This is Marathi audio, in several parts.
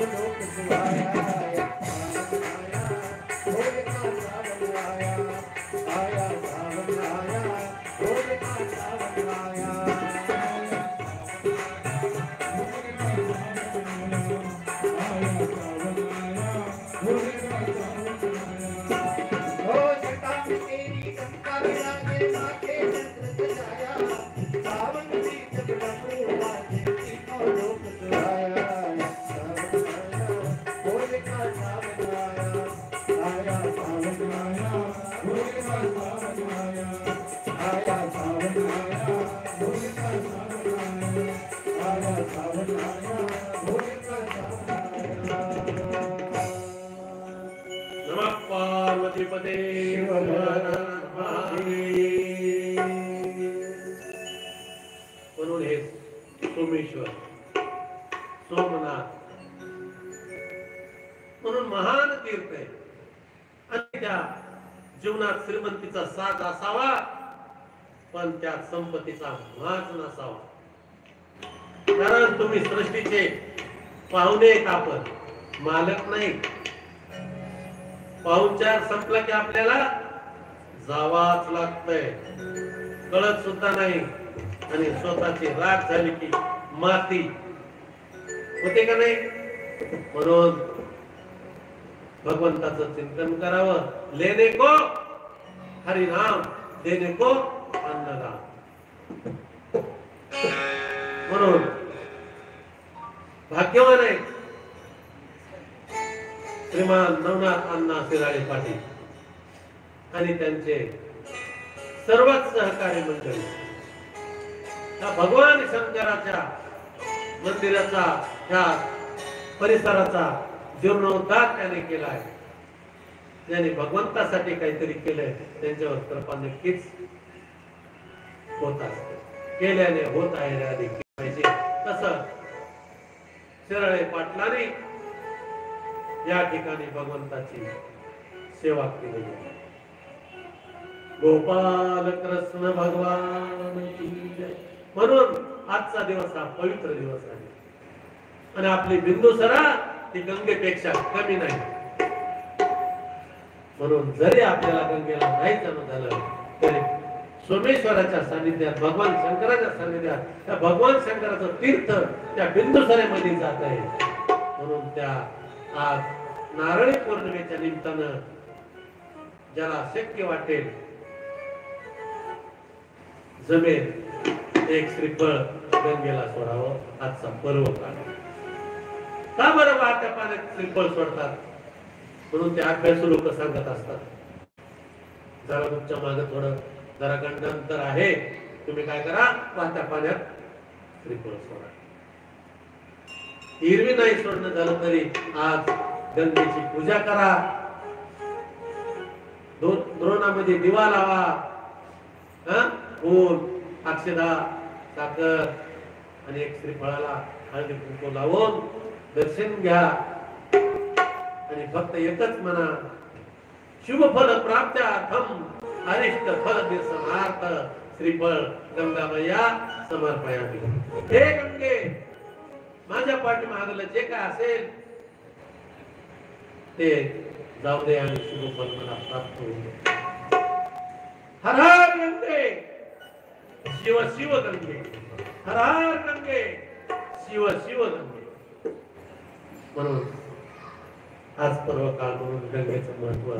लोक सुहाया भोले का सावन आया आया सावन आया भोले का सावन आया म्हणून हे सोमेश्वर सोमनाथ म्हणून महान तीर्थ आहे आणि त्या जीवनात श्रीमंतीचा साथ असावा पण त्यात संपत्तीचा माज नसावा कारण तुम्ही सृष्टीचे पाहुणे आपण मालक नाही पाहुणचार संपला की आपल्याला जावाच लागतंय कळत सुद्धा नाही आणि स्वतःची राख झाली की माती होते का नाही म्हणून भगवंताचं चिंतन करावं लेने को हरिनाम देने को अन्नदान म्हणून भाग्यवान आहे श्रीमान नवनाथ अण्णा शिराळे पाटील आणि त्यांचे सर्वच सहकारी मंडळी त्या भगवान शंकराच्या मंदिराचा ह्या परिसराचा जीर्णोद्धार त्याने केला आहे ज्याने भगवंतासाठी काहीतरी केलंय त्यांच्यावर कृपा नक्कीच होत असते केल्याने होत आहे आधी पाहिजे तसं शिराळे पाटलाने या ठिकाणी भगवंताची सेवा केली गोपाल कृष्ण भगवान की जय म्हणून आजचा दिवस हा पवित्र दिवस आहे आणि आपली बिंदुसरा ती गंगेपेक्षा कमी नाही म्हणून जरी आपल्याला गंगेला नाही जाणं झालं तरी सोमेश्वराच्या सानिध्यात भगवान शंकराच्या सानिध्यात त्या भगवान शंकराचं तीर्थ त्या बिंदुसरेमध्ये जात आहे म्हणून त्या आज नारळी पौर्णिमेच्या निमित्तानं ज्याला शक्य वाटेल जमेल एक श्रीफळ गंगेला सोडावं आजचा पर्व काळ का बरं वाहत्या पाण्यात श्रीफळ सोडतात म्हणून ते अभ्यासू लोक सांगत असतात जरा तुमच्या मागे थोडं जरा गंडांतर आहे तुम्ही काय करा वाहत्या पाण्यात श्रीफळ सोडा हिरवी नाही सोडणं झालं तरी आज गंगेची पूजा करा द्रोणामध्ये दिवा लावा फूल अक्षदा साखर आणि एक श्रीफळाला हळदी कुंकू लावून दर्शन घ्या आणि फक्त एकच म्हणा शुभ फल प्राप्त्यार्थम अरिष्ट फल दर्शनार्थ श्रीफळ गंगामय्या समर्पयामि हे गंगे माझ्या पाठीमागलं जे काय असेल ते जाऊ दे आणि शुभ फल मला प्राप्त होईल हर हर गंगे शिव शिव गंगे हर हर गंगे शिव शिव गंगे म्हणून आज पर्व काळ म्हणून गंगेचं महत्व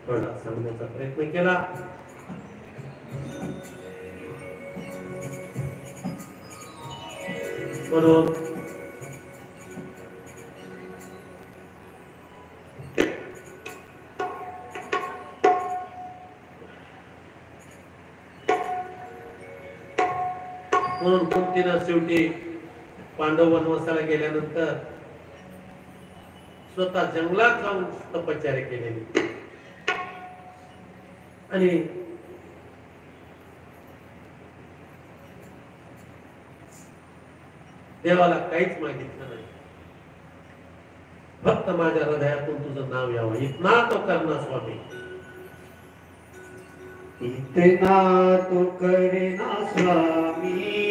थोडा सांगण्याचा प्रयत्न केला म्हणून कुंतीनं शेवटी पांडव वनवासाला गेल्यानंतर स्वतः जंगलात जाऊन तपश्चर्या केलेली आणि देवाला काहीच मागितलं नाही फक्त माझ्या हृदयातून तुझं नाव यावं इतना तो करना स्वामी इतना तो करना स्वामी